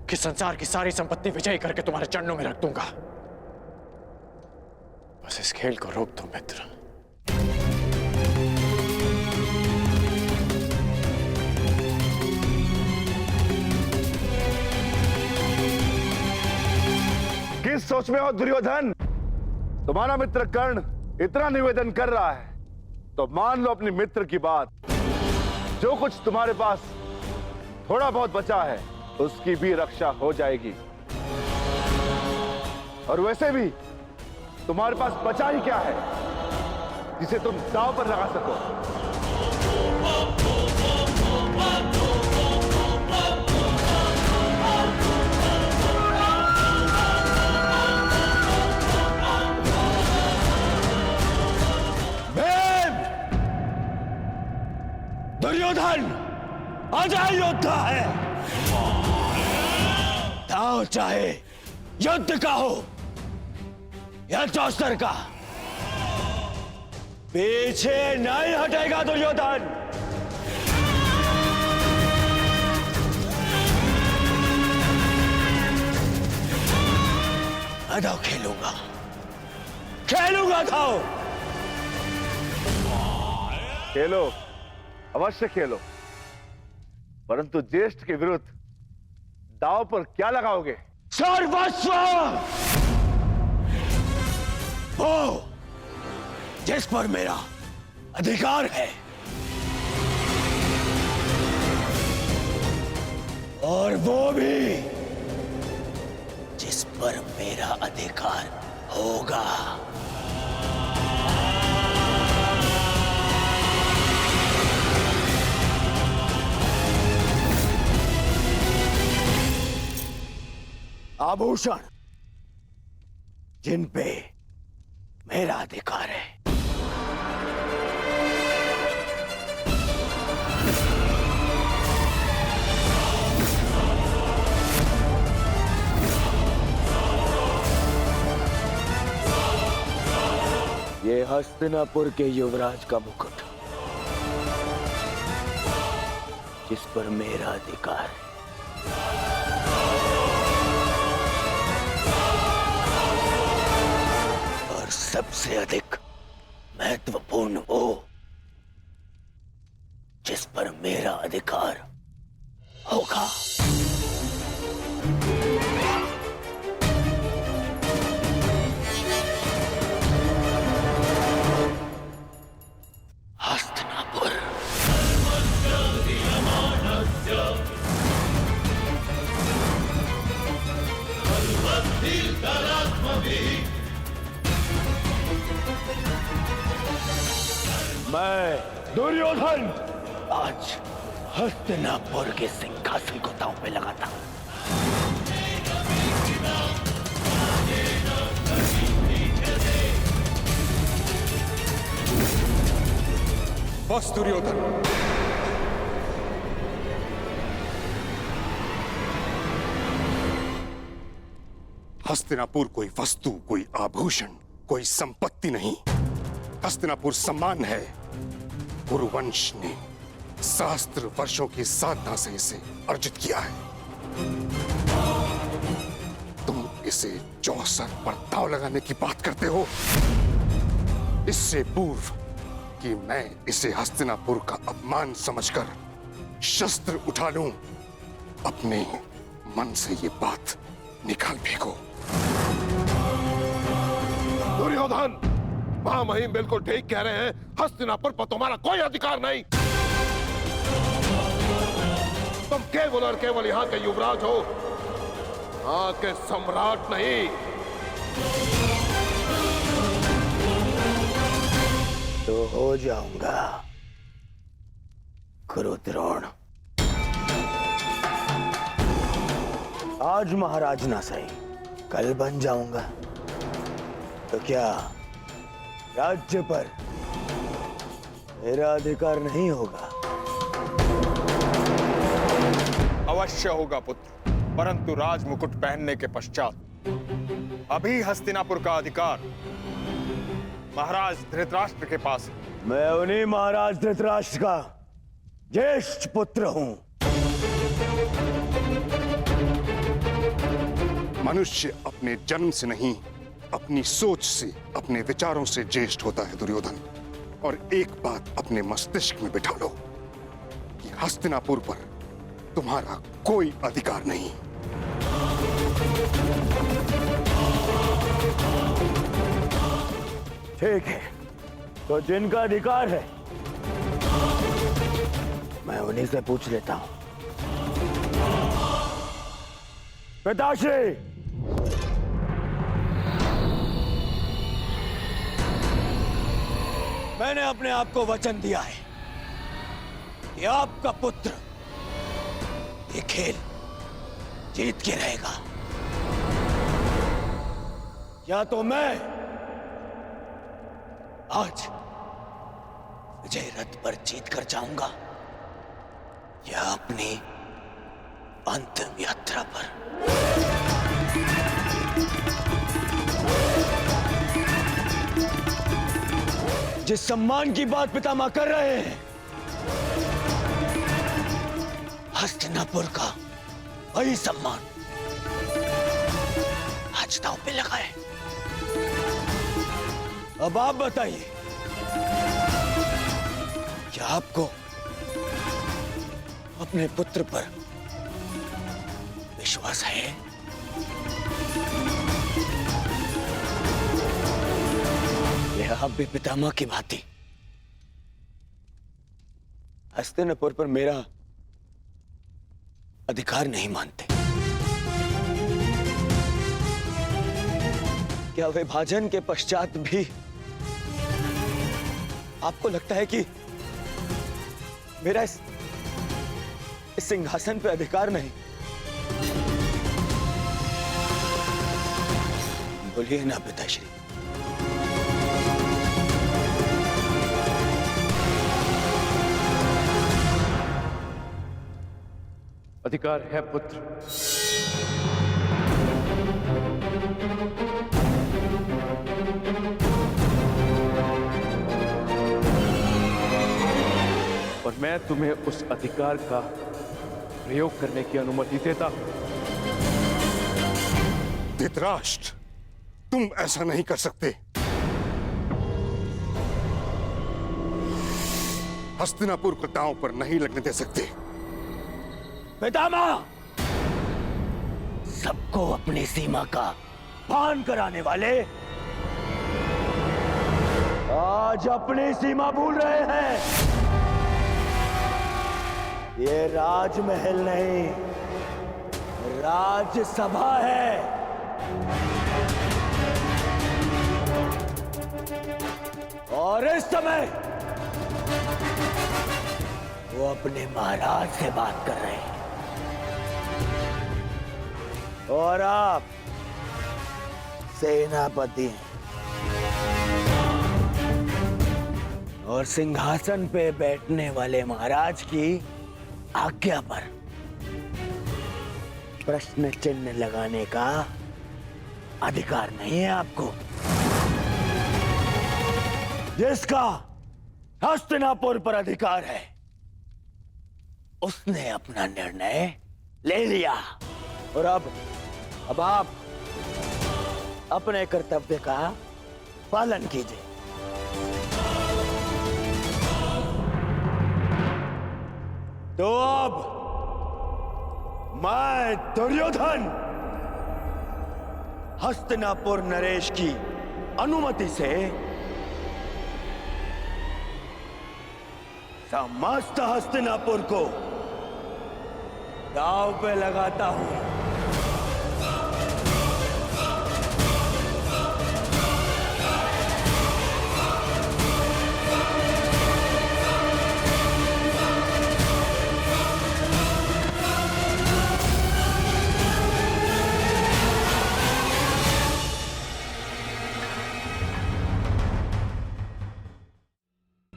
कि संसार की सारी संपत्ति विजयी करके तुम्हारे चरणों में रख दूंगा। बस इस खेल को रोक दो मित्र। किस सोच में हो दुर्योधन? तुम्हारा मित्र कर्ण इतना निवेदन कर रहा है तो मान लो अपने मित्र की बात। जो कुछ तुम्हारे पास थोड़ा बहुत बचा है उसकी भी रक्षा हो जाएगी। और वैसे भी तुम्हारे पास बचा ही क्या है जिसे तुम दांव पर लगा सको? दुर्योधन अजय योद्धा है। दांव चाहे युद्ध का हो या चौस्तर का, पीछे नहीं हटेगा दुर्योधन। मैं दांव खेलूंगा, खेलूंगा दांव। खेलो, अवश्य खेलो, परंतु ज्येष्ठ के विरुद्ध दांव पर क्या लगाओगे? सर्वस्व। वो जिस पर मेरा अधिकार है और वो भी जिस पर मेरा अधिकार होगा। आभूषण जिन पे मेरा अधिकार है। ये हस्तिनापुर के युवराज का मुकुट जिस पर मेरा अधिकार है। सबसे अधिक महत्वपूर्ण वो जिस पर मेरा अधिकार होगा। हस्तिनापुर। मैं दुर्योधन आज हस्तिनापुर के सिंहासन को दांव पे लगाता हूं। बस दुर्योधन, हस्तिनापुर कोई वस्तु, कोई आभूषण, कोई संपत्ति नहीं। हस्तिनापुर सम्मान है। कुरुवंश ने सहस्त्र वर्षों की साधना से इसे अर्जित किया है। तुम इसे चौसर पर दांव लगाने की बात करते हो। इससे पूर्व कि मैं इसे हस्तिनापुर का अपमान समझकर शस्त्र उठा लूं, अपने मन से ये बात निकाल फेंको। दुर्योधन, महामहिम बिल्कुल ठीक कह रहे हैं। हस्तिनापुर पर तुम्हारा कोई अधिकार नहीं। तुम केवल और केवल यहाँ के युवराज हो, यहाँ के सम्राट नहीं। तो हो जाऊंगा कुरुद्रोण। आज महाराज ना सही, कल बन जाऊंगा। तो क्या राज्य पर मेरा अधिकार नहीं होगा? अवश्य होगा पुत्र, परंतु राज मुकुट पहनने के पश्चात अभी हस्तिनापुर का अधिकार महाराज धृतराष्ट्र के पास है। मैं उन्हीं महाराज धृतराष्ट्र का ज्येष्ठ पुत्र हूं। मनुष्य अपने जन्म से नहीं, अपनी सोच से, अपने विचारों से ज्येष्ठ होता है दुर्योधन। और एक बात अपने मस्तिष्क में बिठा लो कि हस्तिनापुर पर तुम्हारा कोई अधिकार नहीं। ठीक है, तो जिनका अधिकार है मैं उन्हीं से पूछ लेता हूं। पिताश्री, मैंने अपने आप को वचन दिया है कि आपका पुत्र ये खेल जीत के रहेगा। या तो मैं आज विजय रथ पर जीत कर जाऊंगा या अपनी अंतिम यात्रा पर। जिस सम्मान की बात पितामह कर रहे हैं, हस्तिनापुर का वही सम्मान आज दांव पे लगा है। अब आप बताइए, क्या आपको अपने पुत्र पर विश्वास है? या आप भी पितामह की भांति हस्तिनापुर पर मेरा अधिकार नहीं मानते? क्या विभाजन के पश्चात भी आपको लगता है कि मेरा इस सिंहासन पे अधिकार नहीं? बोलिए ना पिताश्री। अधिकार है पुत्र। और मैं तुम्हें उस अधिकार का प्रयोग करने की अनुमति देता हूं। धृतराष्ट्र, तुम ऐसा नहीं कर सकते। हस्तिनापुर को दांव पर नहीं लगने दे सकते। पितामह, सबको अपनी सीमा का भान कराने वाले आज अपनी सीमा भूल रहे हैं। ये राजमहल नहीं, राजसभा है। और इस समय वो अपने महाराज से बात कर रहे हैं और आप सेनापति हैं और सिंहासन पे बैठने वाले महाराज की आज्ञा पर प्रश्न चिन्ह लगाने का अधिकार नहीं है आपको। जिसका हस्तिनापुर पर अधिकार है उसने अपना निर्णय ले लिया और अब आप अपने कर्तव्य का पालन कीजिए। तो अब मैं दुर्योधन हस्तिनापुर नरेश की अनुमति से समस्त हस्तिनापुर को दांव पे लगाता हूं।